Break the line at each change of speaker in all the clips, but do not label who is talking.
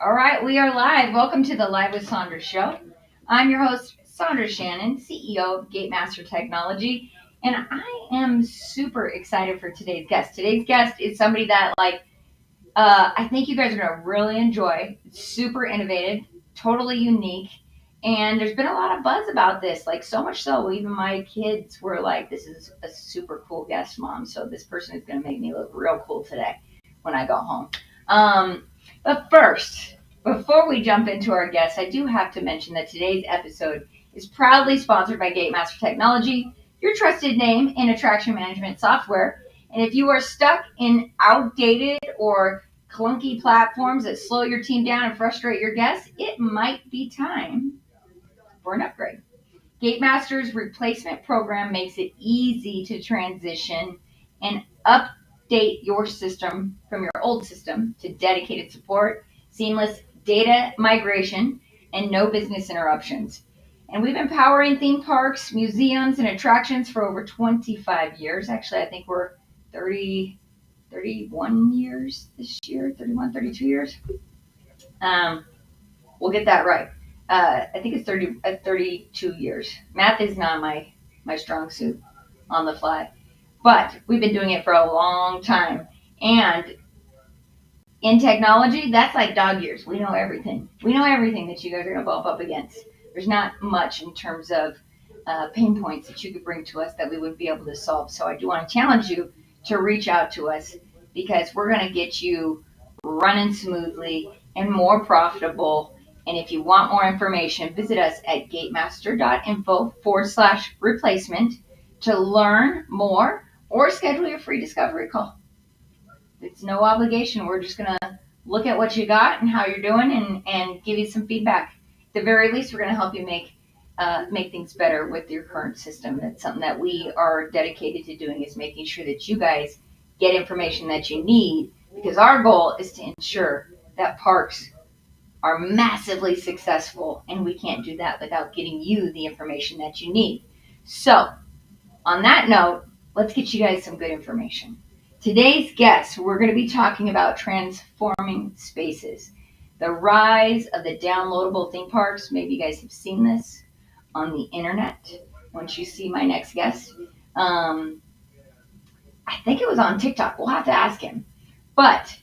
All right, we are live. Welcome to the Live with Sondra show. I'm your host, Sondra Shannon, CEO of Gatemaster Technology, and I am super excited for today's guest. Today's guest is somebody that, I think you guys are going to really enjoy. It's super innovative, totally unique, and there's been a lot of buzz about this, like so much so, even my kids were like, this is a super cool guest, Mom, so this person is going to make me look real cool today when I go home. But first, before we jump into our guests, I do have to mention that today's episode is proudly sponsored by Gatemaster Technology, your trusted name in attraction management software. And if you are stuck in outdated or clunky platforms that slow your team down and frustrate your guests, it might be time for an upgrade. Gatemaster's replacement program makes it easy to transition and update your system from your old system to dedicated support, seamless data migration, and no business interruptions. And we've been powering theme parks, museums, and attractions for over 25 years. Actually, I think we're 30, 31 years this year, 31, 32 years. Um, we'll get that right. I think it's 32 years. Math is not my strong suit on the fly, but we've been doing it for a long time. And in technology, that's like dog years. We know everything. We know everything that you guys are going to bump up against. There's not much in terms of pain points that you could bring to us that we wouldn't be able to solve. So I do want to challenge you to reach out to us because we're going to get you running smoothly and more profitable. And if you want more information, visit us at gatemaster.info/replacement to learn more or schedule your free discovery call. It's no obligation. We're just going to look at what you got and how you're doing and give you some feedback. At the very least, we're going to help you make things better with your current system. That's something that we are dedicated to doing, is making sure that you guys get information that you need, because our goal is to ensure that parks are massively successful, and we can't do that without getting you the information that you need. So, on that note, let's get you guys some good information. Today's guest, we're going to be talking about transforming spaces, the rise of the downloadable theme parks. Maybe you guys have seen this on the internet. Once you see my next guest, I think it was on TikTok. We'll have to ask him. But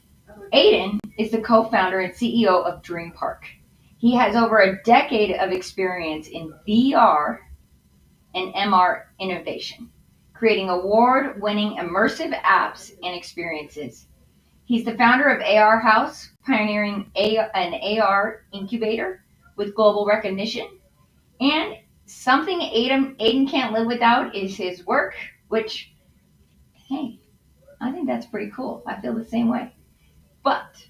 Aiden is the co-founder and CEO of DreamPark. He has over a decade of experience in VR and MR innovation, creating award-winning immersive apps and experiences. He's the founder of AR House, pioneering an AR incubator with global recognition. And something Aiden can't live without is his work, which, hey, I think that's pretty cool. I feel the same way. But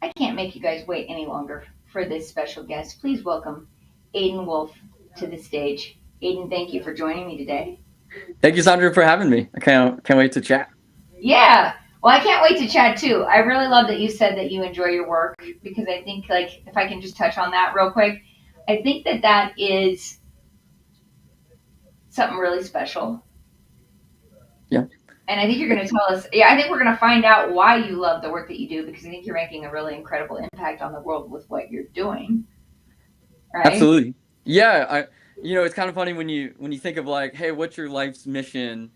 I can't make you guys wait any longer for this special guest. Please welcome Aidan Wolf to the stage. Aiden, thank you for joining me today.
Thank you, Sondra, for having me. I can't wait to chat.
Yeah. Well, I can't wait to chat too. I really love that you said that you enjoy your work, because I think, like, if I can just touch on that real quick, I think that is something really special.
Yeah.
And I think you're going to tell us, I think we're going to find out why you love the work that you do, because I think you're making a really incredible impact on the world with what you're doing. Right?
Absolutely. Yeah. It's kind of funny when you think of, like, hey, what's your life's mission?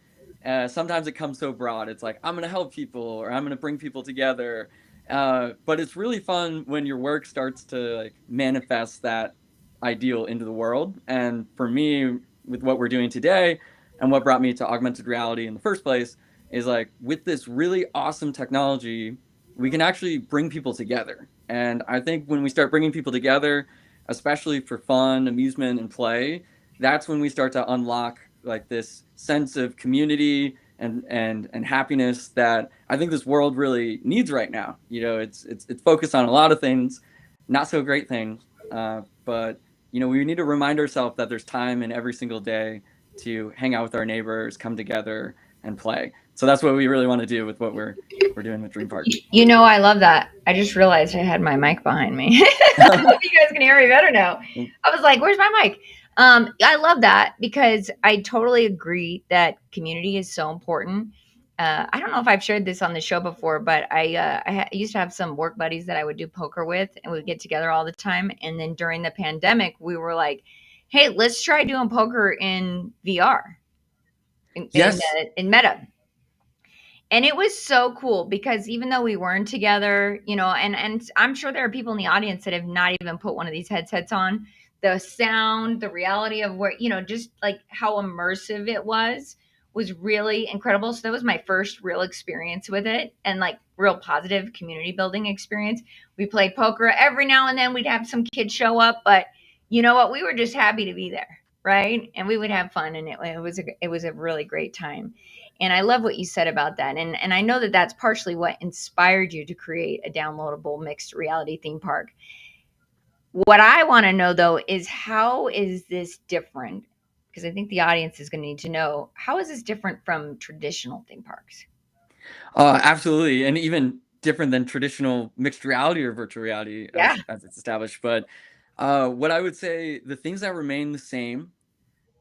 Sometimes it comes so broad. It's like, I'm going to help people, or I'm going to bring people together. But it's really fun when your work starts to, like, manifest that ideal into the world. And for me, with what we're doing today, and what brought me to augmented reality in the first place, is, like, with this really awesome technology, we can actually bring people together. And I think when we start bringing people together, especially for fun, amusement, and play, that's when we start to unlock, like, this sense of community and happiness that I think this world really needs right now. It's focused on a lot of things, not so great things, but we need to remind ourselves that there's time in every single day to hang out with our neighbors, come together, and play. So that's what we really want to do with what we're doing with DreamPark.
I love that. I just realized I had my mic behind me. I hope you guys can hear me better now. I was like, where's my mic? I love that, because I totally agree that community is so important. I don't know if I've shared this on the show before, but I used to have some work buddies that I would do poker with, and we'd get together all the time. And then during the pandemic, we were like, "Hey, let's try doing poker in VR
Yes.
in Meta." And it was so cool because even though we weren't together, and I'm sure there are people in the audience that have not even put one of these headsets on. The sound, the reality of where, just like how immersive it was really incredible. So that was my first real experience with it, and like real positive community building experience. We played poker every now and then. We'd have some kids show up, but you know what? We were just happy to be there, right? And we would have fun, and it was a really great time. And I love what you said about that. And I know that that's partially what inspired you to create a downloadable mixed reality theme park. What I want to know though is, how is this different? Because I think the audience is going to need to know, how is this different from traditional theme parks?
Absolutely, and even different than traditional mixed reality or virtual reality
Yeah.
as it's established. But what I would say, the things that remain the same,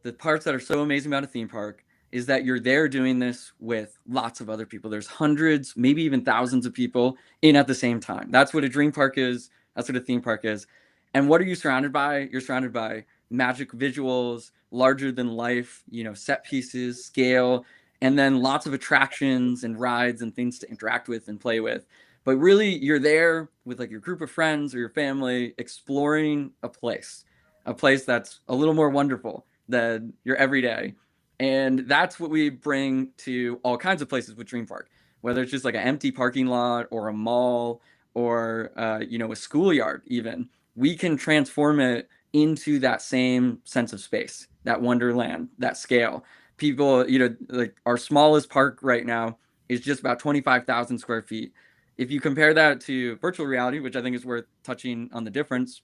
the parts that are so amazing about a theme park, is that you're there doing this with lots of other people. There's hundreds, maybe even thousands of people in at the same time. That's what a dream park is. That's what a theme park is. And what are you surrounded by? You're surrounded by magic visuals, larger than life, set pieces, scale, and then lots of attractions and rides and things to interact with and play with. But really, you're there with like your group of friends or your family exploring a place that's a little more wonderful than your everyday. And that's what we bring to all kinds of places with Dream Park, whether it's just like an empty parking lot or a mall or a schoolyard even. We can transform it into that same sense of space, that wonderland, that scale. People, like our smallest park right now is just about 25,000 square feet. If you compare that to virtual reality, which I think is worth touching on the difference,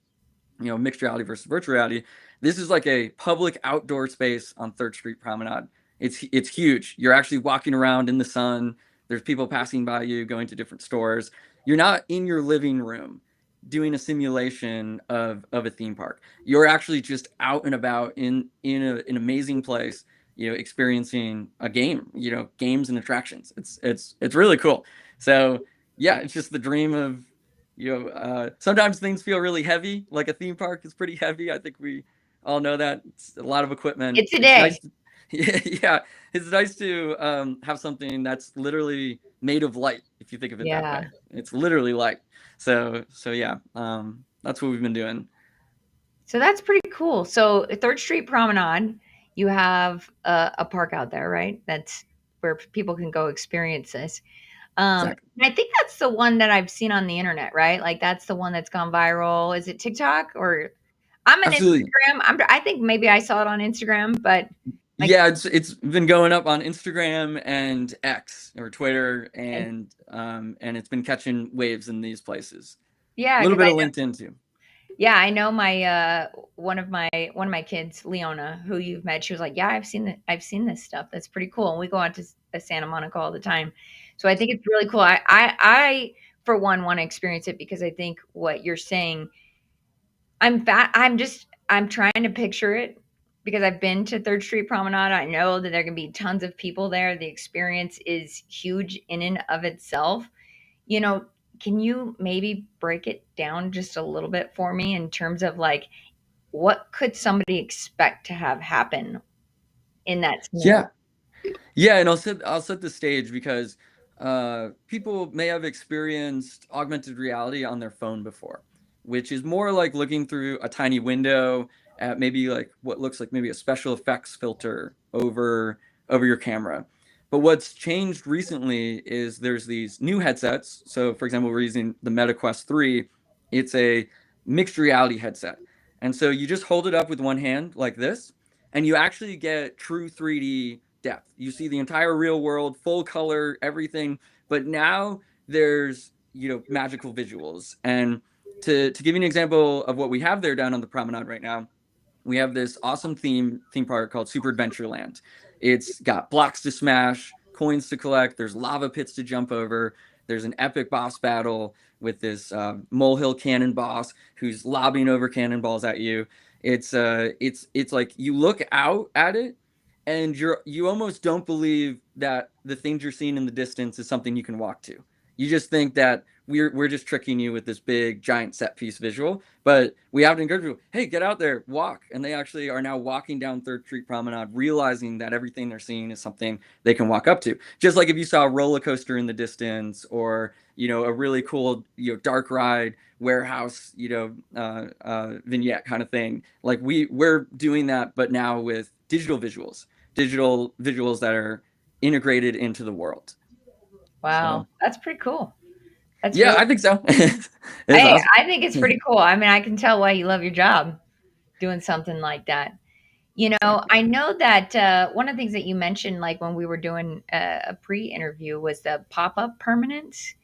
mixed reality versus virtual reality. This is like a public outdoor space on 3rd Street Promenade. It's huge. You're actually walking around in the sun. There's people passing by you, going to different stores. You're not in your living room doing a simulation of a theme park. You're actually just out and about in an amazing place, experiencing a game, games and attractions. It's really cool. So yeah, it's just the dream of sometimes things feel really heavy. Like a theme park is pretty heavy. I think we all know that. It's a lot of equipment.
It's a
It's
day.
nice to, yeah, it's nice to have something that's literally made of light, if you think of it that
Yeah.
way. It's literally light. So yeah, that's what we've been doing.
So that's pretty cool. So 3rd Street Promenade, you have a park out there, right? That's where people can go experience this.
Exactly.
And I think that's the one that I've seen on the internet, right? Like that's the one that's gone viral. Is it TikTok or I'm an
Absolutely.
Instagram? I think maybe I saw it on Instagram, but like,
Yeah, it's been going up on Instagram and X or Twitter,
okay.
and it's been catching waves in these places. A
Yeah,
little
because
bit of LinkedIn too.
I know my one of my kids, Leona, who you've met. She was like, "Yeah, I've seen this stuff. That's pretty cool." And we go out to Santa Monica all the time, so I think it's really cool. I for one want to experience it because I think what you're saying. I'm trying to picture it because I've been to 3rd Street Promenade. I know that there can be tons of people there. The experience is huge in and of itself. You know, can you maybe break it down just a little bit for me in terms of like, what could somebody expect to have happen in that scenario?
Yeah. Yeah, and I'll set the stage because people may have experienced augmented reality on their phone before, which is more like looking through a tiny window at maybe like what looks like maybe a special effects filter over your camera. But what's changed recently is there's these new headsets. So for example, we're using the Meta Quest 3. It's a mixed reality headset. And so you just hold it up with one hand like this, and you actually get true 3D depth. You see the entire real world, full color, everything. But now there's magical visuals. And to give you an example of what we have there down on the promenade right now, we have this awesome theme park called Super Adventureland. It's got blocks to smash, coins to collect. There's lava pits to jump over. There's an epic boss battle with this molehill cannon boss who's lobbing over cannonballs at you. It's like you look out at it and you almost don't believe that the things you're seeing in the distance is something you can walk to. You just think that we're just tricking you with this big giant set piece visual, but we have to encourage people, hey, get out there, walk. And they actually are now walking down Third Street Promenade, realizing that everything they're seeing is something they can walk up to. Just like if you saw a roller coaster in the distance, or a really cool dark ride warehouse vignette kind of thing. Like we're doing that, but now with digital visuals that are integrated into the world.
Wow,
So
that's pretty cool. That's
yeah,
really
I think so. It's
Hey,
awesome.
I think it's pretty cool. I mean, I can tell why you love your job doing something like that.
Exactly.
I know that one of the things that you mentioned, like when we were doing a pre-interview, was the pop-up permanence.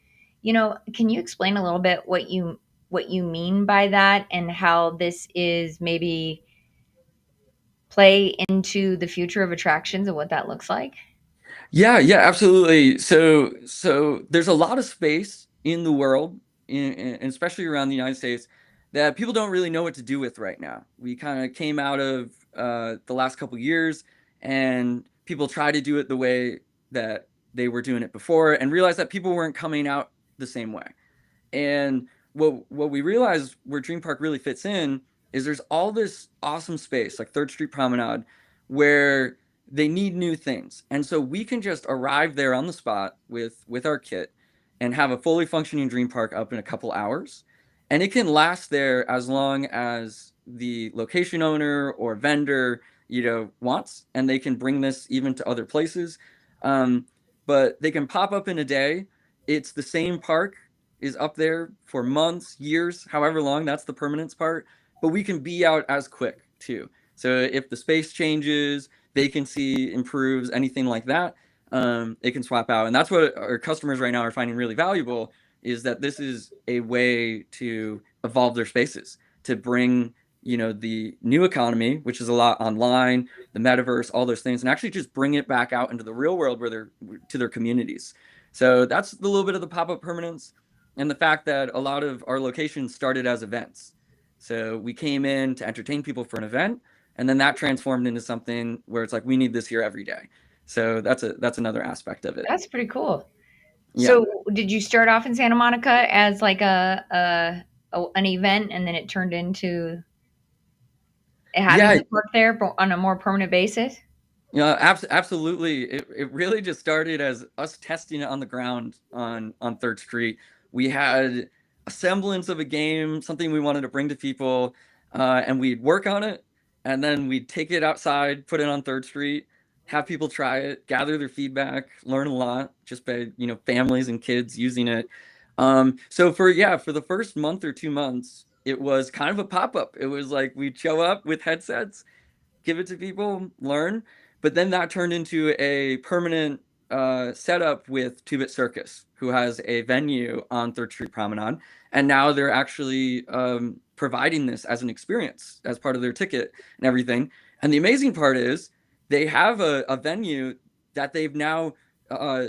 Can you explain a little bit what you mean by that, and how this is maybe play into the future of attractions and what that looks like?
Yeah, absolutely. So there's a lot of space in the world, especially around the United States, that people don't really know what to do with right now. We kind of came out of the last couple years, and people tried to do it the way that they were doing it before, and realized that people weren't coming out the same way. And what we realized where Dream Park really fits in is there's all this awesome space like Third Street Promenade where they need new things. And so we can just arrive there on the spot with our kit and have a fully functioning Dream Park up in a couple hours. And it can last there as long as the location owner or vendor, wants, and they can bring this even to other places. Um, but they can pop up in a day. It's the same park is up there for months, years, however long. That's the permanence part. But we can be out as quick too. So if the space changes, vacancy improves, anything like that, it can swap out. And that's what our customers right now are finding really valuable, is that this is a way to evolve their spaces, to bring the new economy, which is a lot online, the metaverse, all those things, and actually just bring it back out into the real world where they're to their communities. So that's the little bit of the pop-up permanence, and the fact that a lot of our locations started as events. So we came in to entertain people for an event, and then that transformed into something where it's like we need this here every day. So that's another aspect of it.
That's pretty cool.
Yeah.
So, did you start off in Santa Monica as like an event, and then it turned into having
Yeah,
the park there on a more permanent basis?
yeah, absolutely. It really just started as us testing it on the ground on Third Street. We had a semblance of a game, something we wanted to bring to people, and we'd work on it, and then we'd take it outside, put it on Third Street, have people try it, gather their feedback, learn a lot just by families and kids using it. So for the first month or 2 months, it was kind of a pop up. It was like we'd show up with headsets, give it to people, learn. But then that turned into a permanent setup with Two Bit Circus, who has a venue on Third Street Promenade, and now they're actually providing this as an experience as part of their ticket and everything. And the amazing part is they have a venue that they've now uh,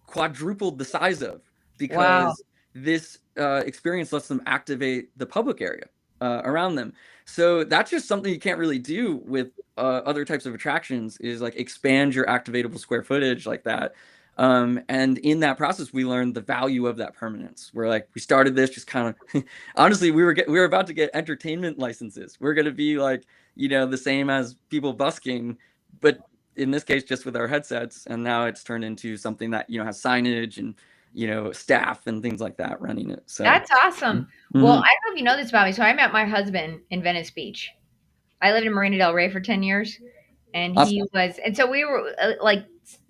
quadrupled the size of,
Wow.
because this experience lets them activate the public area around them. So that's just something you can't really do with other types of attractions, is like expand your activatable square footage like that. And in that process, we learned the value of that permanence. We're like, we started this just kind of, honestly, we were about to get entertainment licenses. We're gonna be like, the same as people busking, but in this case, just with our headsets. And now it's turned into something that has signage and staff and things like that running it. So.
That's awesome. Well, I
Mhm.
don't know if you know this about me. So I met my husband in Venice Beach. I lived in Marina Del Rey for 10 years, and
Awesome.
and so we were like,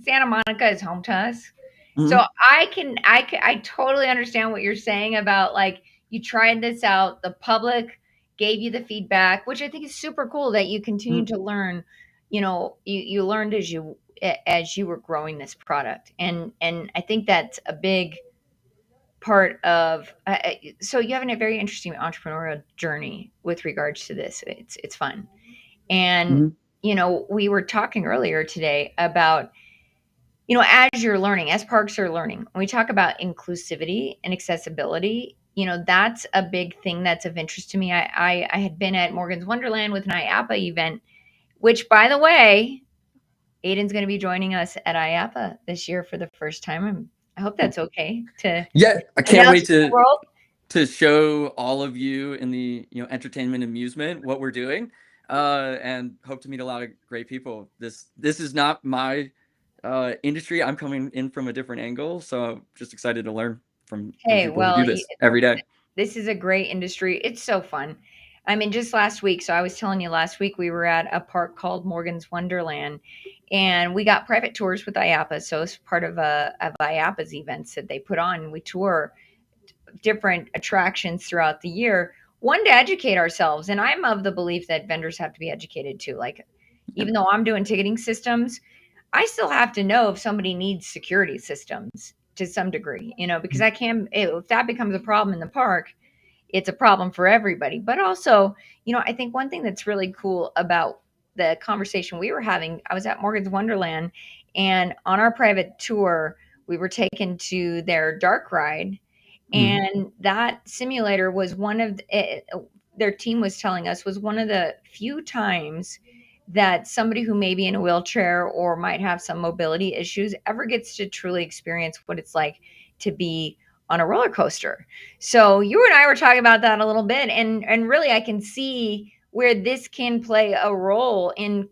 Santa Monica is home to us. So
Mhm.
I totally understand what you're saying about, like, you tried this out, the public gave you the feedback, which I think is super cool that you continue
Mhm.
to learn. You learned as you were growing this product, and I think that's a big part of. So you have a very interesting entrepreneurial journey with regards to this. It's fun, and
Mhm.
we were talking earlier today about, as you're learning, as parks are learning, when we talk about inclusivity and accessibility, that's a big thing that's of interest to me. I had been at Morgan's Wonderland with an IAPA event, which, by the way, Aiden's going to be joining us at IAPA this year for the first time. I hope that's okay to
Yeah, I can't
announce
wait
to the world.
to show all of you in the entertainment amusement what we're doing, and hope to meet a lot of great people. This is not my industry. I'm coming in from a different angle, so I'm just excited to learn from
Hey,
people who
well,
do this every day.
this is a great industry. It's so fun. I mean, just last week, so I was telling you last week we were at a park called Morgan's Wonderland, and we got private tours with IAPA. So it's part of IAPA's events that they put on. We tour different attractions throughout the year. One, to educate ourselves, and I'm of the belief that vendors have to be educated too. Like,
Yeah.
even though I'm doing ticketing systems, I still have to know if somebody needs security systems to some degree, because I can, if that becomes a problem in the park, it's a problem for everybody. But also, I think one thing that's really cool about the conversation we were having, I was at Morgan's Wonderland, and on our private tour, we were taken to their dark ride,
Mhm.
and that simulator was one of their team was telling us was one of the few times that somebody who may be in a wheelchair or might have some mobility issues ever gets to truly experience what it's like to be on a roller coaster. So you and I were talking about that a little bit, and really I can see where this can play a role in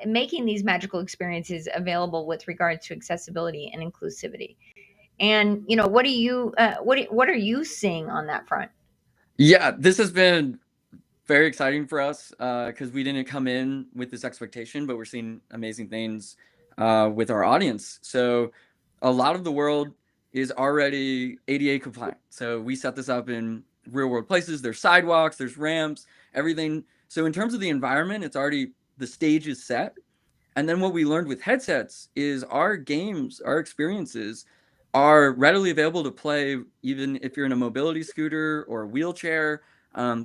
making these magical experiences available with regards to accessibility and inclusivity. And what do you what are you seeing on that front?
Yeah, this has been very exciting for us because we didn't come in with this expectation, but we're seeing amazing things with our audience. So a lot of the world is already ADA compliant. So we set this up in real world places. There's sidewalks, there's ramps, everything. So in terms of the environment, it's already the stage is set. And then what we learned with headsets is our games, our experiences are readily available to play even if you're in a mobility scooter or a wheelchair.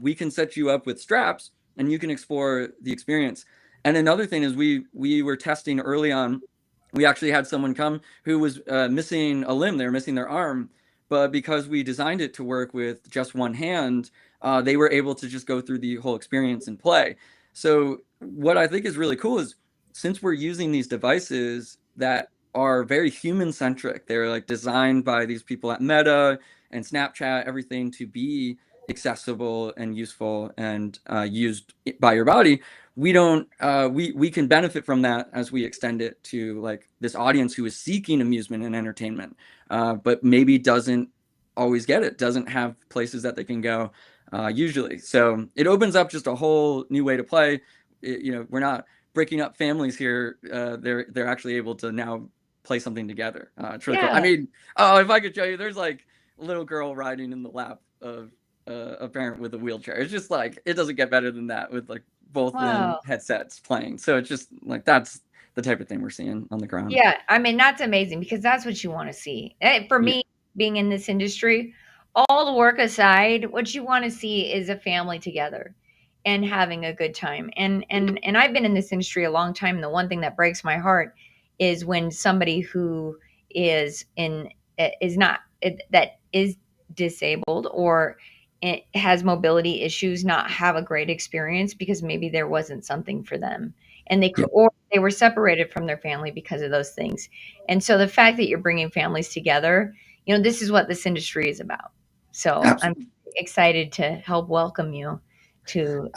We can set you up with straps and you can explore the experience. And another thing is we were testing early on. We actually had someone come who was missing a limb. They were missing their arm, but because we designed it to work with just one hand, they were able to just go through the whole experience and play. So what I think is really cool is since we're using these devices that are very human centric, they're like designed by these people at Meta and Snapchat, everything to be accessible and useful and used by your body. We don't we can benefit from that as we extend it to like this audience who is seeking amusement and entertainment, but maybe doesn't always get it, doesn't have places that they can go usually. So it opens up just a whole new way to play. We're not breaking up families here. They're actually able to now play something together. It's really cool. I
Yeah.
mean, oh, if I could show you, there's like a little girl riding in the lap of a parent with a wheelchair. It's just like it doesn't get better than that with like both in
Wow.
headsets playing. So it's just like that's the type of thing we're seeing on the ground.
Yeah, I mean, that's amazing because that's what you want to see. For
Yeah,
me, being in this industry, all the work aside, what you want to see is a family together and having a good time. And I've been in this industry a long time. And the one thing that breaks my heart is when somebody who is not that is disabled or it has mobility issues not have a great experience because maybe there wasn't something for them, and they
yeah,
could, or they were separated from their family because of those things. And so the fact that you're bringing families together, this is what this industry is about. So I'm
absolutely.
excited to help welcome you to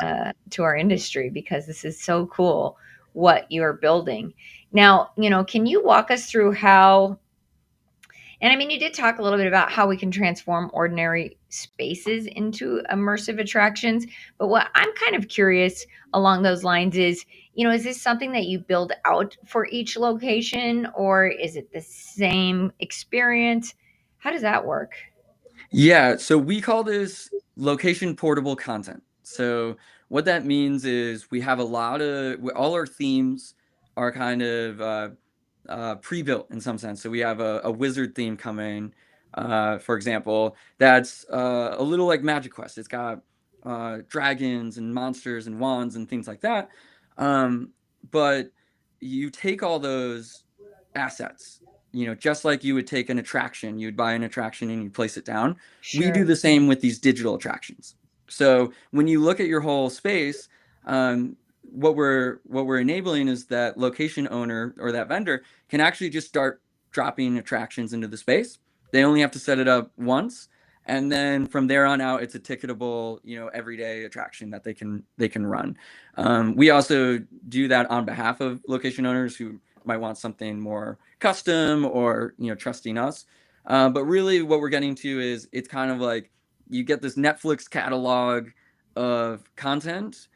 our industry because this is so cool what you're building. Now, can you walk us through how, and I mean, you did talk a little bit about how we can transform ordinary spaces into immersive attractions. But what I'm kind of curious along those lines is, is this something that you build out for each location or is it the same experience? How does that work?
Yeah, so we call this location portable content. So what that means is we have a lot of all our themes are kind of pre-built in some sense. So we have a wizard theme coming, for example, that's a little like Magic Quest. It's got dragons and monsters and wands and things like that. Um, but you take all those assets, just like you would take an attraction, you'd buy an attraction and you place it down. We do
Sure.
the same with these digital attractions. So when you look at your whole space, um, what we're enabling is that location owner or that vendor can actually just start dropping attractions into the space. They only have to set it up once, and then from there on out, it's a ticketable, everyday attraction that they can run. We also do that on behalf of location owners who might want something more custom or trusting us. But really, what we're getting to is it's kind of like you get this Netflix catalog of content,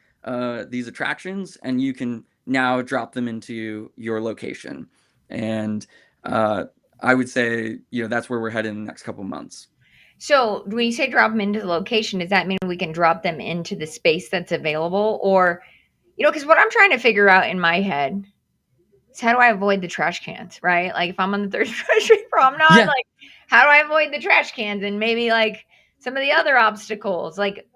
these attractions, and you can now drop them into your location. And I would say, that's where we're headed in the next couple months.
So when you say drop them into the location, does that mean we can drop them into the space that's available? Or, because what I'm trying to figure out in my head is how do I avoid the trash cans, right? Like if I'm on the Third Street Promenade,
Yeah,
like how do I avoid the trash cans and maybe like some of the other obstacles? Like,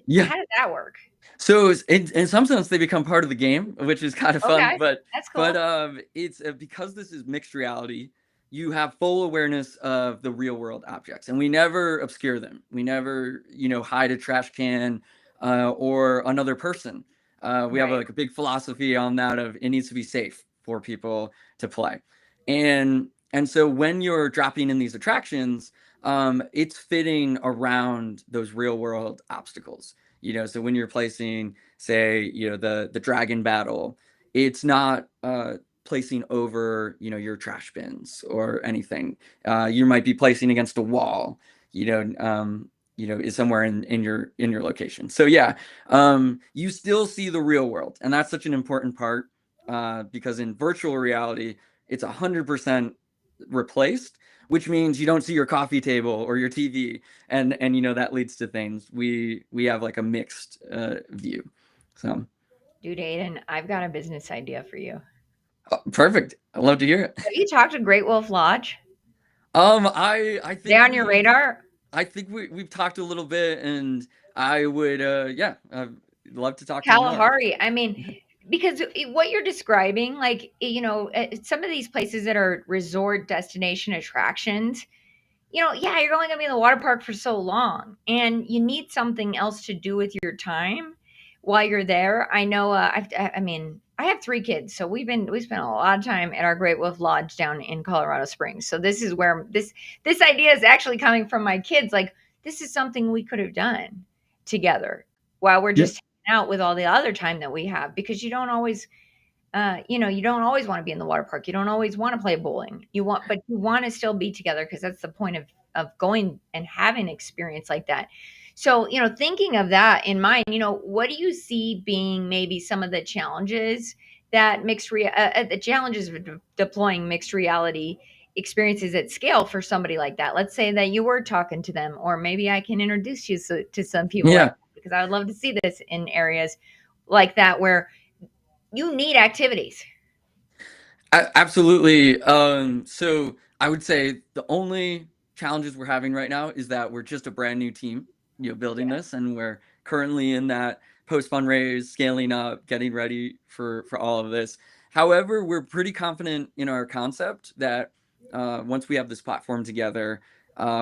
yeah.
how does that work?
So in some sense, they become part of the game, which is kind of fun.
Okay,
But
that's
but
cool.
it's because this is mixed reality. You have full awareness of the real world objects, and we never obscure them. We never hide a trash can or another person. We have
Right.
like a big philosophy on that of it needs to be safe for people to play, and so when you're dropping in these attractions, it's fitting around those real world obstacles. So when you're placing, say, the dragon battle, it's not placing over your trash bins or anything. You might be placing against a wall, is somewhere in your location. So yeah, you still see the real world, and that's such an important part, because in virtual reality it's 100% replaced, which means you don't see your coffee table or your TV, and that leads to things. We have like a mixed view. So
Dude, Aiden, I've got a business idea for you.
perfect. I love to hear it.
Have you talked to Great Wolf Lodge?
I
They
think
on your radar?
we've talked a little bit, and I would yeah, I'd love to talk to them more.
Kalahari. I mean, because what you're describing, like, some of these places that are resort destination attractions, yeah, you're only going to be in the water park for so long, and you need something else to do with your time while you're there. I know. I mean, I have 3 kids, so we spent a lot of time at our Great Wolf Lodge down in Colorado Springs. So this is where this idea is actually coming from my kids. Like, this is something we could have done together while we're
Yeah,
just hanging out with all the other time that we have, because you don't always want to be in the water park. You don't always want to play bowling. But you want to still be together, because that's the point of going and having an experience like that. So, thinking of that in mind, what do you see being maybe some of the challenges that the challenges of deploying mixed reality experiences at scale for somebody like that? Let's say that you were talking to them, or maybe I can introduce you to some people like
yeah.
that, because I would love to see this in areas like that where you need activities.
Absolutely. So I would say the only challenges we're having right now is that we're just a brand new team, building
Yeah.
this, and we're currently in that post fundraise, scaling up, getting ready for all of this. However, we're pretty confident in our concept that once we have this platform together,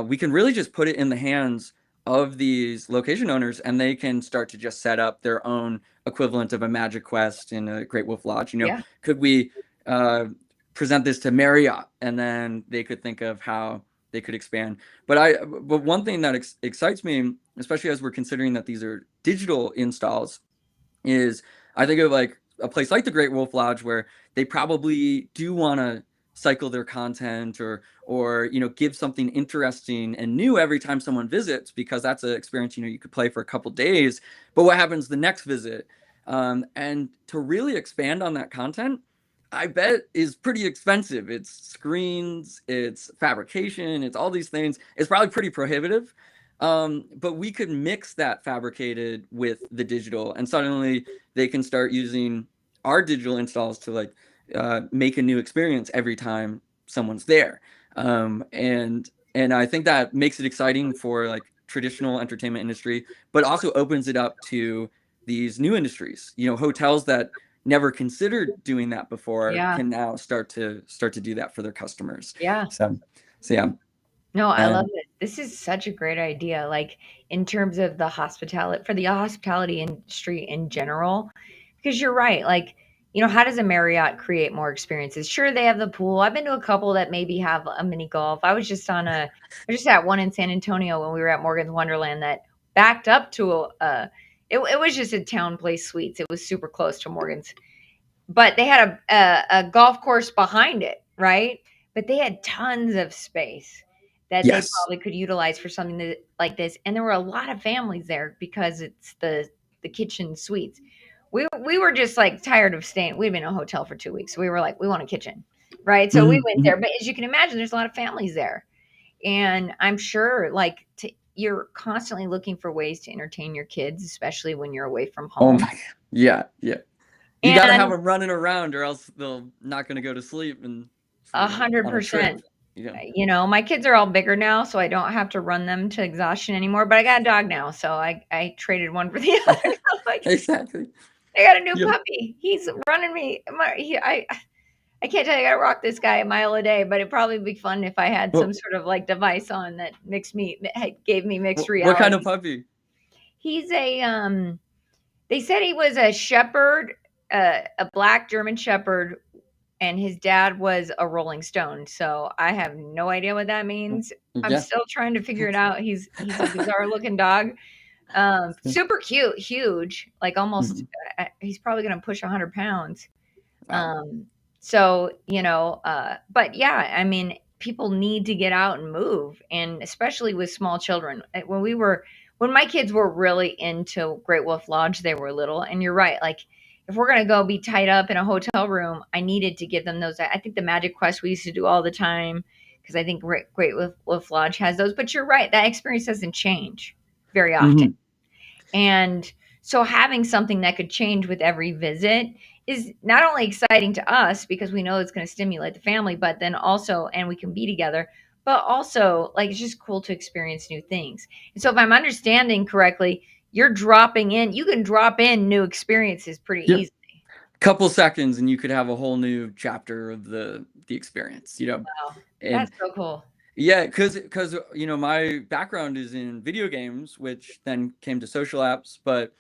we can really just put it in the hands of these location owners, and they can start to just set up their own equivalent of a Magic Quest in a Great Wolf Lodge.
Yeah.
Could we uh, present this to Marriott, and then they could think of how they could expand. But one thing that excites me, especially as we're considering that these are digital installs, is I think of like a place like the Great Wolf Lodge where they probably do want to cycle their content, or give something interesting and new every time someone visits, because that's an experience you could play for a couple days. But what happens the next visit? And to really expand on that content, I bet is pretty expensive. It's screens, it's fabrication, it's all these things. It's probably pretty prohibitive. But we could mix that fabricated with the digital, and suddenly they can start using our digital installs to like make a new experience every time someone's there. And I think that makes it exciting for like traditional entertainment industry, but also opens it up to these new industries. Hotels that never considered doing that before
Yeah.
can now start to do that for their customers.
Yeah.
So yeah.
No, I love
Um,
it. This is such a great idea. Like, in terms of the hospitality industry in general, Because you're right. Like, how does a Marriott create more experiences? Sure, they have the pool. I've been to a couple that maybe have a mini golf. I was just at one in San Antonio when we were at Morgan's Wonderland that backed up to it was just a Town Place Suites. It was super close to Morgan's, but they had a golf course behind it, right? But they had tons of space that they
Yes.
probably could utilize for something like this. And there were a lot of families there because it's the kitchen suites. We were just like tired of staying. We'd been in a hotel for 2 weeks. So we were like, we want a kitchen, right? So we went there. But as you can imagine, there's a lot of families there, and I'm sure you're constantly looking for ways to entertain your kids, especially when you're away from
Oh
home.
my, yeah, yeah. You got to have
And
them running around, or else they're not going to go to sleep and on a trip.
100%.
Yeah.
My kids are all bigger now, so I don't have to run them to exhaustion anymore. But I got a dog now, so I traded one for the other. Like,
Exactly.
I got a new
Yep.
puppy. He's running me. I can't tell you I gotta rock this guy a mile a day, but it'd probably be fun if I had some
Well,
sort of like device on that gave me mixed
what kind of
reality.
puppy?
He's they said he was a shepherd, a black German shepherd, and his dad was a Rolling Stone. So I have no idea what that means. I'm
Yeah.
still trying to figure it out. He's a bizarre looking dog. Super cute, huge, like almost.
Mhm.
He's probably gonna push 100 pounds.
Wow.
So, but yeah, I mean, people need to get out and move, and especially with small children. When my kids were really into Great Wolf Lodge, they were little, and you're right. Like, if we're gonna go be tied up in a hotel room, I needed to give them those. I think the Magic Quest we used to do all the time because I think Great Wolf Lodge has those. But you're right, that experience doesn't change very often.
Hmm.
And so having something that could change with every visit is not only exciting to us because we know it's going to stimulate the family, but then also, and we can be together, but also like it's just cool to experience new things. And so if I'm understanding correctly, you can drop in new experiences pretty
Yep.
easily.
Couple seconds, and you could have a whole new chapter of the experience.
Wow.
And
That's so cool.
yeah, because my background is in video games, which then came to social apps, but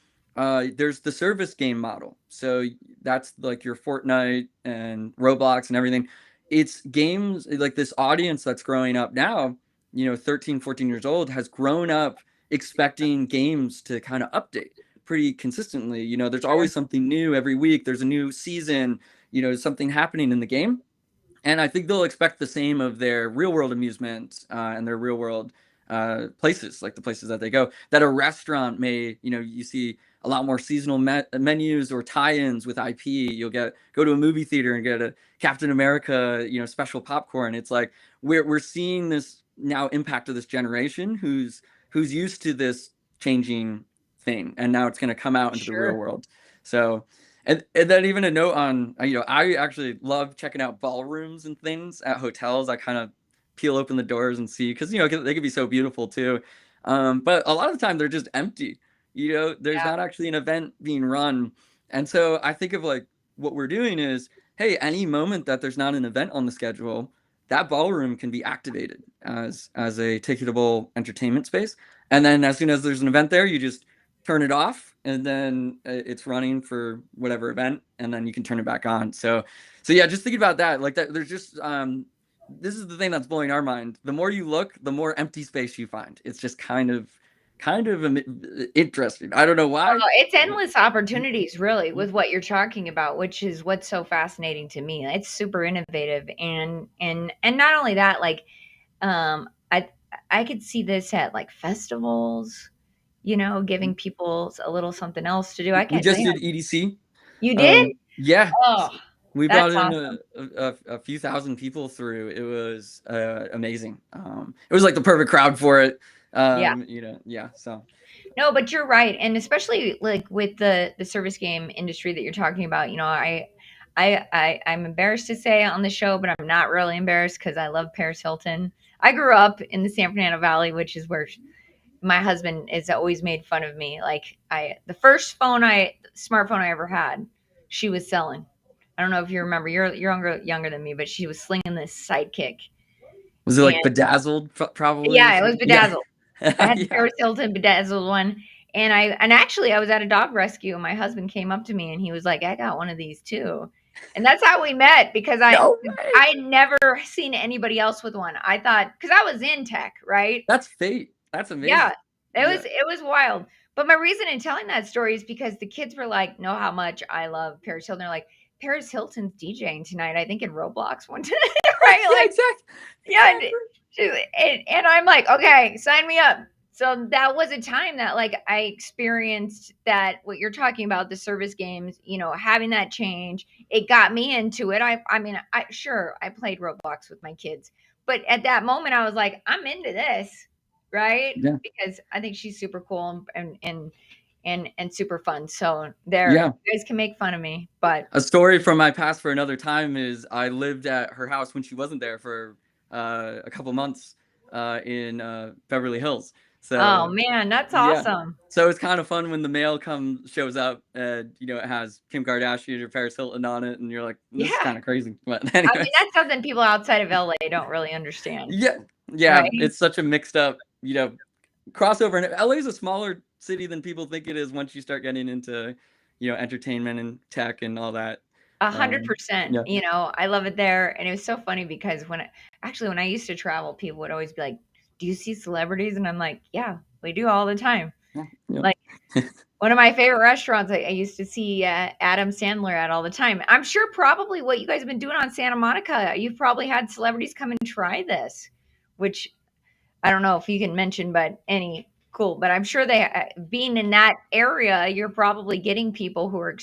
there's the service game model. So that's like your Fortnite and Roblox and everything. It's games like this audience that's growing up now, 13, 14 years old, has grown up expecting games to kind of update pretty consistently. There's
Sure.
always something new every week. There's a new season, something happening in the game. And I think they'll expect the same of their real world amusement and their real world places, like the places that they go. That a restaurant may, you see a lot more seasonal menus or tie-ins with IP. You'll go to a movie theater and get a Captain America, special popcorn. It's like we're seeing this now impact of this generation who's used to this changing thing, and now it's going to come out into the real
Sure.
world. So and then even a note on, I actually love checking out ballrooms and things at hotels. I kind of peel open the doors and see, because, they could be so beautiful too. But a lot of the time they're just empty. There's
Yeah.
not actually an event being run. And so I think of like what we're doing is, hey, any moment that there's not an event on the schedule, that ballroom can be activated as a ticketable entertainment space. And then as soon as there's an event there, you just turn it off, and then it's running for whatever event, and then you can turn it back on. So yeah, just thinking about that, like that, there's just this is the thing that's blowing our mind. The more you look, the more empty space you find. It's just kind of interesting. I don't know why.
Oh, it's endless opportunities, really, with what you're talking about, which is what's so fascinating to me. It's super innovative, and not only that, like, I could see this at like festivals, giving people a little something else to do. I
We
can't tell
just
you.
did EDC.
You did?
Yeah,
Oh,
we brought
that's
in
awesome.
a few thousand people through. It was amazing. It was like the perfect crowd for it.
Yeah.
Yeah. So
No, but you're right, and especially like with the service game industry that you're talking about. I'm embarrassed to say on the show, but I'm not really embarrassed because I love Paris Hilton. I grew up in the San Fernando Valley, which is where my husband has always made fun of me. Like the first smartphone I ever had, she was selling. I don't know if you remember. You're younger than me, but she was slinging this Sidekick,
was it
and
like bedazzled, probably or
yeah, it was
something? Yeah.
bedazzled. I had the
Yeah.
Paris Hilton bedazzled one, And actually I was at a dog rescue and my husband came up to me and he was like, I got one of these too. And that's how we met, because
No way.
I had never seen anybody else with one. I thought, because I was in tech, right?
That's fate. That's
Yeah,
amazing.
it
Yeah.
was wild. But my reason in telling that story is because the kids were like, know how much I love Paris Hilton. They're like, Paris Hilton's DJing tonight, I think in Roblox one time, right?
Yeah,
Like,
exactly.
yeah,
Exactly.
and I'm like, okay, sign me up. So that was a time that like I experienced that what you're talking about, the service games, having that change, it got me into it. I mean, I played Roblox with my kids, but at that moment I was like, I'm into this, right?
Yeah.
Because I think she's super cool and super fun. So there,
Yeah.
you guys can make fun of me, but
A story from my past for another time is I lived at her house when she wasn't there for a couple months in Beverly Hills.
oh
So
man, that's
yeah,
awesome.
so it's kind of fun when the mail shows up and it has Kim Kardashian or Paris Hilton on it, and you're like, this is
Yeah.
kind of crazy. But
I mean,
anyways,
that's something people outside of LA don't really understand,
yeah, yeah,
right?
it's such a mixed up crossover, and LA is a smaller city than people think it is once you start getting into entertainment and tech and all that. Um,
100%.
yeah.
I love it there. And it was so funny because when I used to travel, people would always be like, do you see celebrities? And I'm like, yeah, we do all the time.
Yeah, yeah.
Like one of my favorite restaurants I used to see Adam Sandler at all the time. I'm sure probably what you guys have been doing on Santa Monica, you've probably had celebrities come and try this, which I don't know if you can mention, but any cool. But I'm sure being in that area, you're probably getting people who are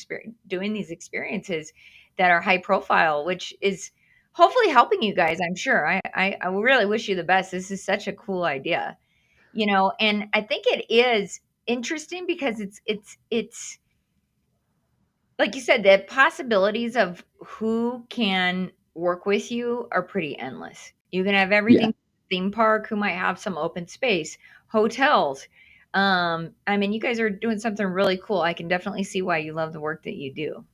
doing these experiences that are high profile, which is hopefully helping you guys. I'm sure. I really wish you the best. This is such a cool idea, and I think it is interesting because it's like you said, the possibilities of who can work with you are pretty endless. You can have
Yeah.
everything theme park who might have some open space, hotels. I mean, you guys are doing something really cool. I can definitely see why you love the work that you do.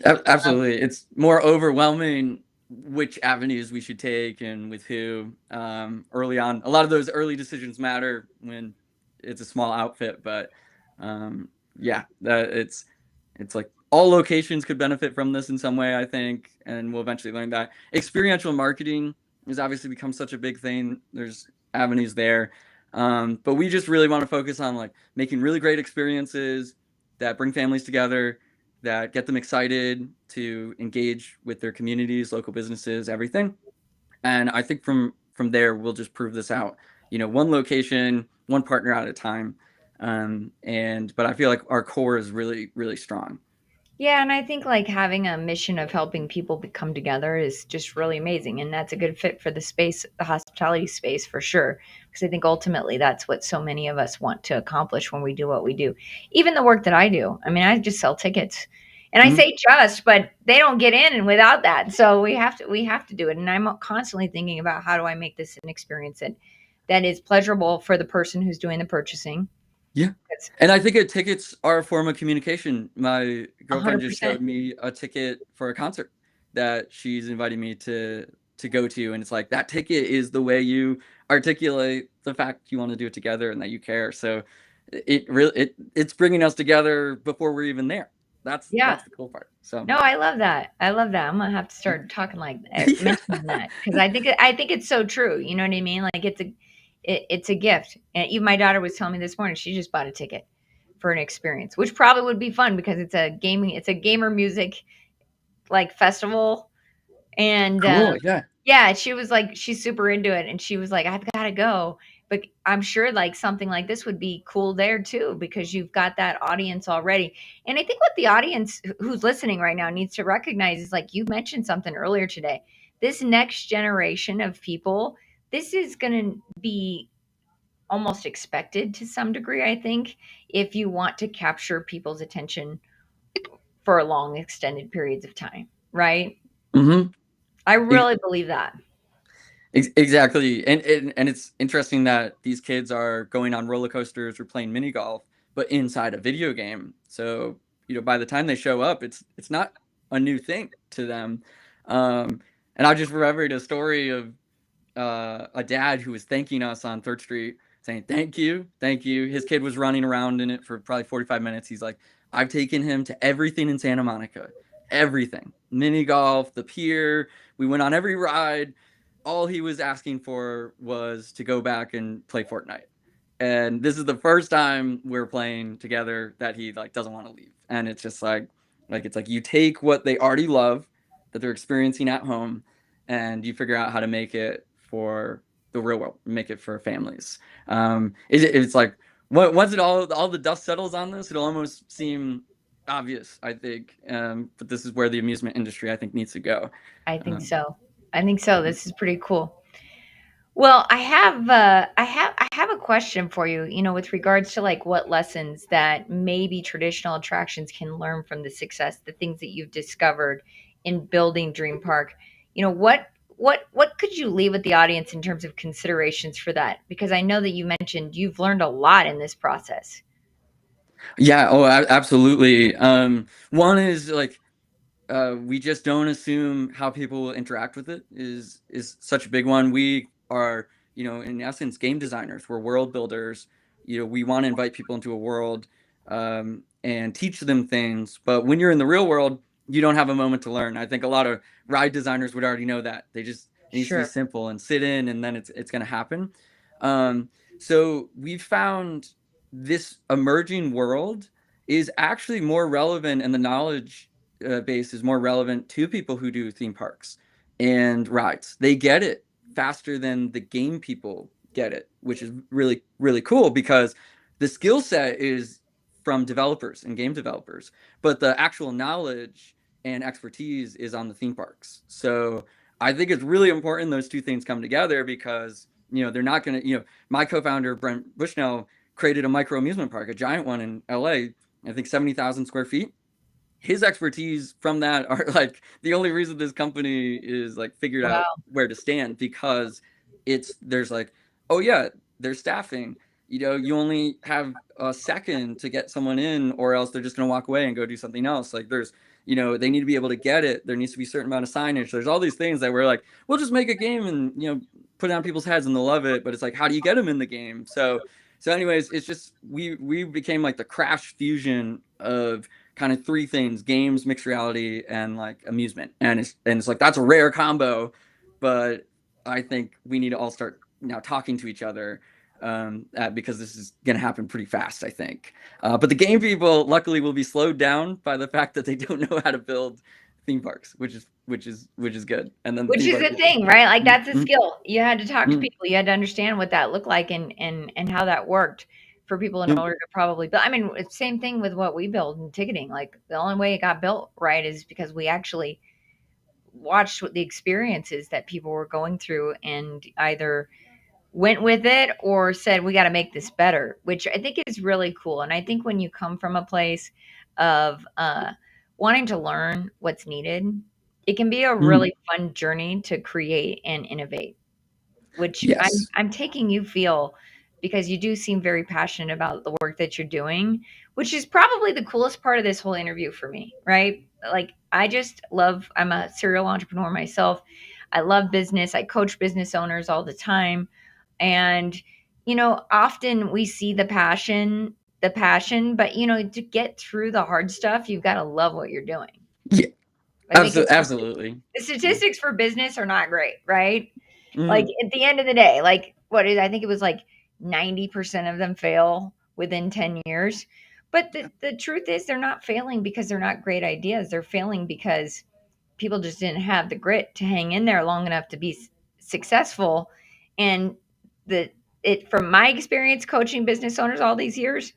Um,
Absolutely. It's more overwhelming which avenues we should take and with who early on. A lot of those early decisions matter when it's a small outfit, but yeah, it's like all locations could benefit from this in some way, I think, and we'll eventually learn that. Experiential marketing has obviously become such a big thing. There's avenues there. But we just really want to focus on like making really great experiences that bring families together, that get them excited to engage with their communities, local businesses, everything. And I think from there we'll just prove this out. One location, one partner at a time. But I feel like our core is really, really strong.
Yeah, and I think like having a mission of helping people come together is just really amazing, and that's a good fit for the space, the hospitality space for sure. Because I think ultimately that's what so many of us want to accomplish when we do what we do. Even the work that I do. I mean, I just sell tickets, and I
Mhm.
say just, but they don't get in and without that. So we have to do it. And I'm constantly thinking about how do I make this an experience that is pleasurable for the person who's doing the purchasing.
Yeah.
That's
And I think tickets are a form of communication. My girlfriend just
100%.
showed me a ticket for a concert that she's inviting me to go to, and it's like that ticket is the way you articulate the fact you want to do it together and that you care. So it's bringing us together before we're even there.
Yeah.
That's the cool part. So
No, I love that. I love that. I'm gonna have to start talking like mentioning
yeah.
that because I think it's so true. You know what I mean? Like it's a gift. And even my daughter was telling me this morning she just bought a ticket for an experience, which probably would be fun because it's a gamer music like festival, and
Cool. Yeah.
yeah, she was like, she's super into it, and she was like, I've got to go. But I'm sure like something like this would be cool there too because you've got that audience already. And I think what the audience who's listening right now needs to recognize is like you mentioned something earlier today. This next generation of people, this is going to be almost expected to some degree, I think, if you want to capture people's attention for long extended periods of time, right?
Mm-hmm.
I really believe that.
Exactly, and it's interesting that these kids are going on roller coasters or playing mini golf, but inside a video game. So by the time they show up, it's not a new thing to them. Um, and I just remembered a story of a dad who was thanking us on Third Street saying thank you, thank you. His kid was running around in it for probably 45 minutes. He's like, I've taken him to everything in Santa Monica, everything, mini golf, the pier. We went on every ride. All he was asking for was to go back and play Fortnite. And this is the first time we're playing together that he like doesn't want to leave. And it's just like it's like you take what they already love that they're experiencing at home and you figure out how to make it for the real world, make it for families. It's like once it all the dust settles on this, it'll almost seem obvious, I think. But this is where the amusement industry, I think, needs to go.
I think
Um,
so. I think so. This is pretty cool. Well, I have a question for you, with regards to like what lessons that maybe traditional attractions can learn from the success, the things that you've discovered in building Dream Park. What could you leave with the audience in terms of considerations for that? Because I know that you mentioned you've learned a lot in this process.
yeah, oh, absolutely. One is like we just don't assume how people will interact with it is such a big one. We are, in essence, game designers. We're world builders. We want to invite people into a world and teach them things. But when you're in the real world, you don't have a moment to learn. I think a lot of ride designers would already know that. It needs to be
Sure.
simple and sit in, and then it's going to happen. Um, so we've found this emerging world is actually more relevant, and the knowledge base is more relevant to people who do theme parks and rides. They get it faster than the game people get it, which is really, really cool because the skill set is from developers and game developers, but the actual knowledge and expertise is on the theme parks. So I think it's really important those two things come together because, they're not going to, my co-founder, Brent Bushnell, created a micro amusement park, a giant one in LA, I think 70,000 square feet. His expertise from that are like the only reason this company is like figured out
Wow.
where to stand because there's like, oh yeah, there's staffing. You only have a second to get someone in, or else they're just gonna walk away and go do something else. Like they need to be able to get it. There needs to be a certain amount of signage. There's all these things that we're like, we'll just make a game and put it on people's heads and they'll love it. But it's like, how do you get them in the game? So anyways, it's just we became like the crash fusion of kind of three things: games, mixed reality, and like amusement. And it's like that's a rare combo, but I think we need to all start now talking to each other because this is going to happen pretty fast, I think. But the game people, luckily, will be slowed down by the fact that they don't know how to build theme parks, which is good. And then the
Which
theme
is
park
the
people,
thing, right? Like that's a
mm,
skill. You had to talk to
mm,
people. You had to understand what that looked like and how that worked for people in
mm,
order to probably build. I mean, it's same thing with what we build in ticketing. Like the only way it got built right is because we actually watched what the experiences that people were going through and either went with it or said we got to make this better, which I think is really cool. And I think when you come from a place of wanting to learn what's needed, it can be a
mm.
really fun journey to create and innovate, which I'm
Yes.
I'm taking you feel because you do seem very passionate about the work that you're doing, which is probably the coolest part of this whole interview for me, right? Like I just love I'm a serial entrepreneur myself. I love business. I coach business owners all the time. And often we see the passion, but to get through the hard stuff, you've got to love what you're doing.
Yeah.
I think
Absolutely.
the
Yeah.
statistics for business are not great, right? Like
Mm.
at the end of the day, like what is I think it was like 90% of them fail within 10 years. But the truth is they're not failing because they're not great ideas. They're failing because people just didn't have the grit to hang in there long enough to be successful. And the it from my experience coaching business owners all these years,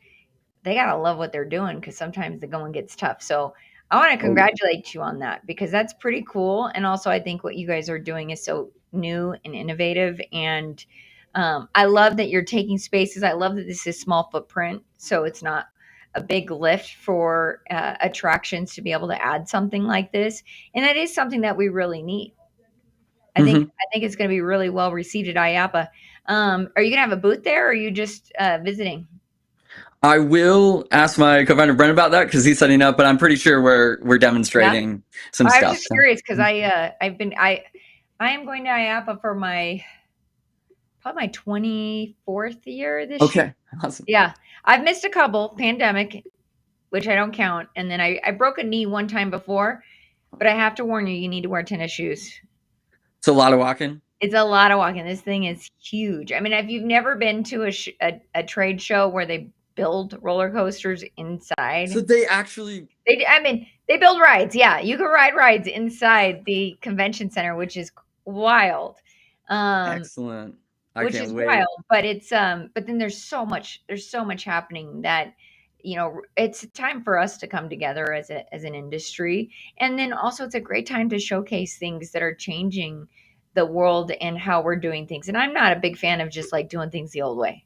they gotta love what they're doing because sometimes the going gets tough. So I want to
Oh yeah.
congratulate you on that because that's pretty cool. And also, I think what you guys are doing is so new and innovative. And I love that you're taking spaces. I love that this is small footprint, so it's not a big lift for attractions to be able to add something like this. And that is something that we really need. I think
Hmm.
I think it's going to be really well received at IAPA. Are you going to have a booth there, or are you just visiting?
I will ask my co-founder Brent about that because he's setting up, but I'm pretty sure we're
Yeah.
demonstrating some
I was
stuff.
just
So
curious because I am going to IAPA for my probably my 24th year this year.
Okay, awesome.
Yeah. I've missed a couple, pandemic, which I don't count. And then I broke a knee one time before, but I have to warn you, you need to wear tennis shoes.
It's a lot of walking.
It's a lot of walking. This thing is huge. I mean, if you've never been to a trade show where they build roller coasters inside,
So they actually
they build rides. Yeah, you can ride rides inside the convention center, which is wild. Um,
excellent. I
which
can't
is
wait.
wild, but it's but then there's so much happening that it's time for us to come together as an industry, and then also it's a great time to showcase things that are changing the world and how we're doing things. And I'm not a big fan of just like doing things the old way.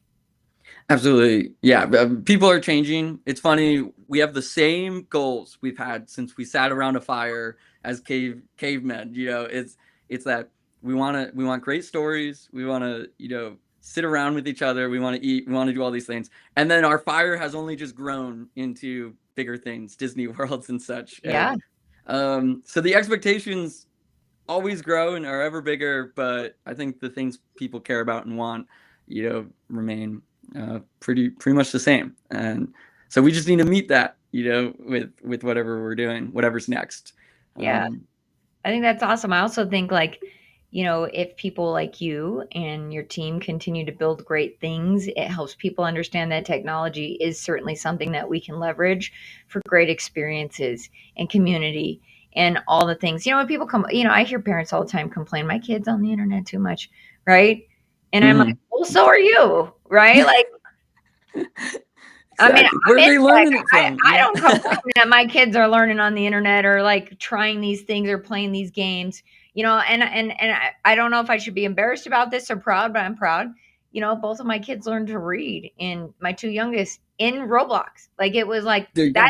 Absolutely. Yeah. People are changing. It's funny. We have the same goals we've had since we sat around a fire as cavemen. It's that we want great stories. We want to, sit around with each other. We want to eat. We want to do all these things. And then our fire has only just grown into bigger things, Disney worlds and such.
Yeah.
And so the expectations always grow and are ever bigger, but I think the things people care about and want, remain pretty much the same. And so we just need to meet that, with whatever we're doing, whatever's next.
Yeah. I think that's awesome. I also think if people like you and your team continue to build great things, it helps people understand that technology is certainly something that we can leverage for great experiences and community and all the things. When people come, I hear parents all the time complain, my kid's on the internet too much, right? And I'm like, well, so are you, right? Like, I mean,
where are they learning it from?
I don't complain that my kids are learning on the internet or like trying these things or playing these games, and I don't know if I should be embarrassed about this or proud, but I'm proud. Both of my kids learned to read, and my two youngest in Roblox. Like it was like
There you go.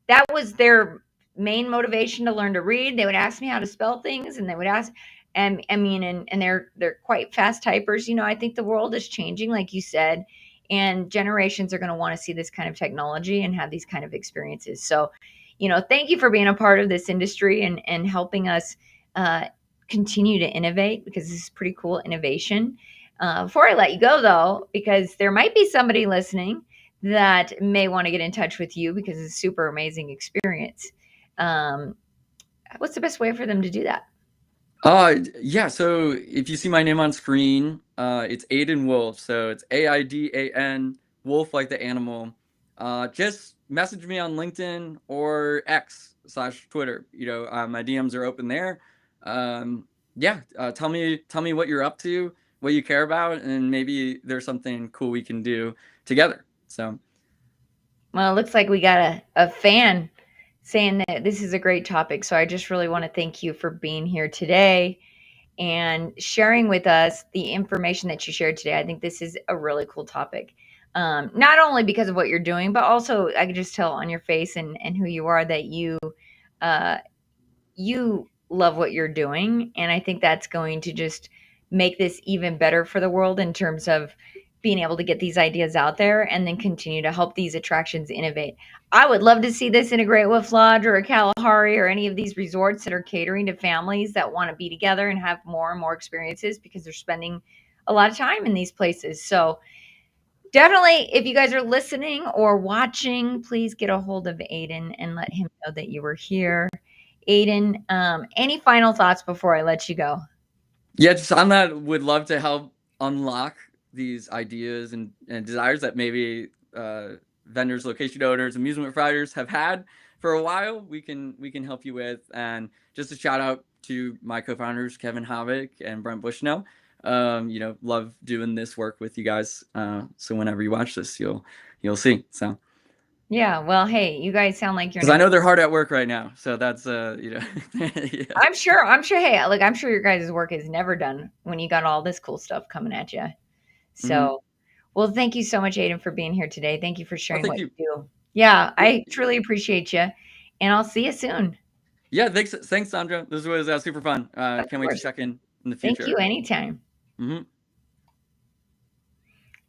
that was their main motivation to learn to read. They would ask me how to spell things, and they would ask, and I mean, and they're quite fast typers. I think the world is changing, like you said, and generations are going to want to see this kind of technology and have these kind of experiences. So, thank you for being a part of this industry and helping us continue to innovate, because this is pretty cool innovation. Before I let you go, though, because there might be somebody listening that may want to get in touch with you because it's a super amazing experience. What's the best way for them to do that?
Yeah. So if you see my name on screen, it's Aidan Wolf. So it's Aidan Wolf, like the animal. Just message me on LinkedIn or X/Twitter. My DMs are open there. Yeah. Tell me what you're up to, what you care about, and maybe there's something cool we can do together. So.
Well, it looks like we got a fan saying that this is a great topic. So I just really want to thank you for being here today and sharing with us the information that you shared today. I think this is a really cool topic. Not only because of what you're doing, but also I could just tell on your face and who you are that uh, you love what you're doing. And I think that's going to just make this even better for the world in terms of being able to get these ideas out there and then continue to help these attractions innovate. I would love to see this integrate with Lodge or a Kalahari or any of these resorts that are catering to families that want to be together and have more and more experiences because they're spending a lot of time in these places. So definitely, if you guys are listening or watching, please get a hold of Aiden and let him know that you were here. Aiden, any final thoughts before I let you go?
Yeah, just on that, would love to help unlock these ideas and desires that maybe vendors, location owners, amusement providers have had for a while. We can help you with. And just a shout out to my co-founders, Kevin Havik and Brent Bushnell. Love doing this work with you guys. So whenever you watch this, you'll see. So.
Yeah, well, hey, you guys sound like you're.
Because I know they're hard at work right now, so that's
Yeah. I'm sure. Hey, like I'm sure your guys' work is never done when you got all this cool stuff coming at you. So, well, thank you so much, Aiden, for being here today. Thank you for sharing what you do. Yeah, I truly appreciate you, and I'll see you soon.
Yeah, thanks, Sondra. This was super fun. Can't wait to check in the future.
Thank you. Anytime.
Mm-hmm.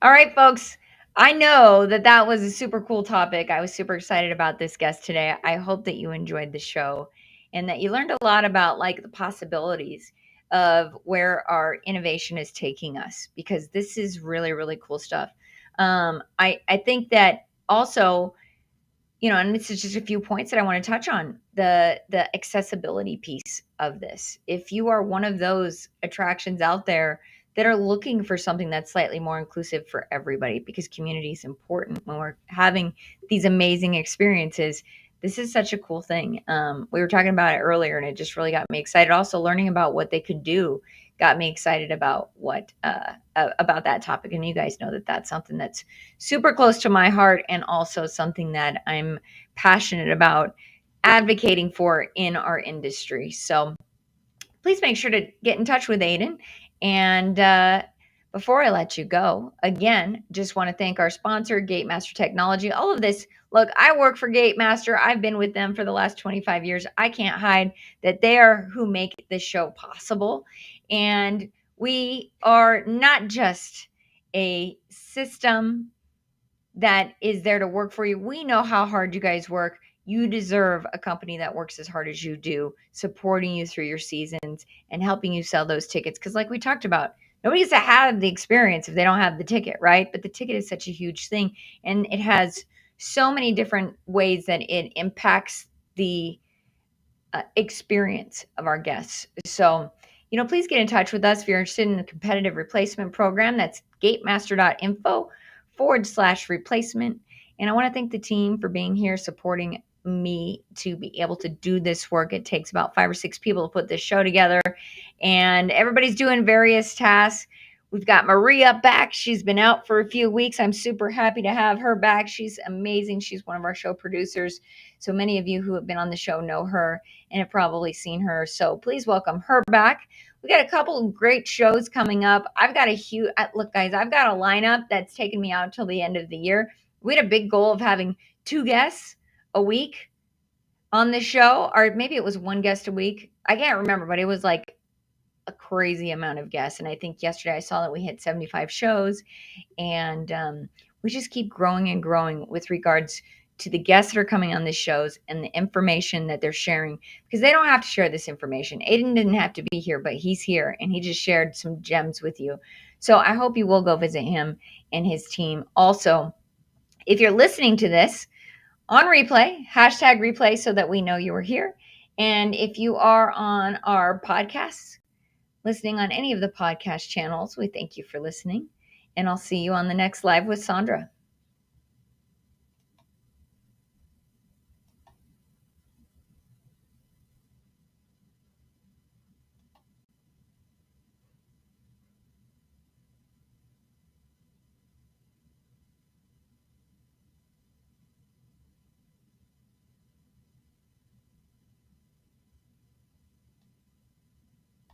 All right, folks. I know that was a super cool topic. I was super excited about this guest today. I hope that you enjoyed the show and that you learned a lot about like the possibilities of where our innovation is taking us, because this is really, really cool stuff. I think that also, and this is just a few points that I want to touch on. The accessibility piece of this. If you are one of those attractions out there that are looking for something that's slightly more inclusive for everybody, because community is important when we're having these amazing experiences, this is such a cool thing. We were talking about it earlier, and it just really got me excited. Also, learning about what they could do got me excited about about that topic. And you guys know that that's something that's super close to my heart, and also something that I'm passionate about advocating for in our industry. So please make sure to get in touch with Aiden. And before I let you go, again, just want to thank our sponsor, Gatemaster Technology. All of this, look, I work for Gatemaster. I've been with them for the last 25 years. I can't hide that they are who make this show possible. And we are not just a system that is there to work for you. We know how hard you guys work. You deserve a company that works as hard as you do, supporting you through your seasons and helping you sell those tickets. Because, like we talked about, nobody gets to have the experience if they don't have the ticket, right? But the ticket is such a huge thing, and it has so many different ways that it impacts the experience of our guests. So, please get in touch with us if you're interested in the competitive replacement program. That's gatemaster.info/replacement. And I want to thank the team for being here, supporting me to be able to do this work. It takes about 5 or 6 people to put this show together, and everybody's doing various tasks. We've got Maria back. She's been out for a few weeks. I'm super happy to have her back. She's amazing. She's one of our show producers. So many of you who have been on the show know her and have probably seen her. So please welcome her back. We got a couple of great shows coming up. I've got a huge look, guys. I've got a lineup that's taken me out till the end of the year. We had a big goal of having 2 guests a week on the show, or maybe it was 1 guest a week. I can't remember, but it was like a crazy amount of guests. And I think yesterday I saw that we hit 75 shows, and we just keep growing and growing with regards to the guests that are coming on the shows and the information that they're sharing, because they don't have to share this information. Aiden didn't have to be here, but he's here, and he just shared some gems with you. So I hope you will go visit him and his team. Also, if you're listening to this on replay, hashtag replay so that we know you were here. And if you are on our podcasts, listening on any of the podcast channels, we thank you for listening. And I'll see you on the next Live with Sondra.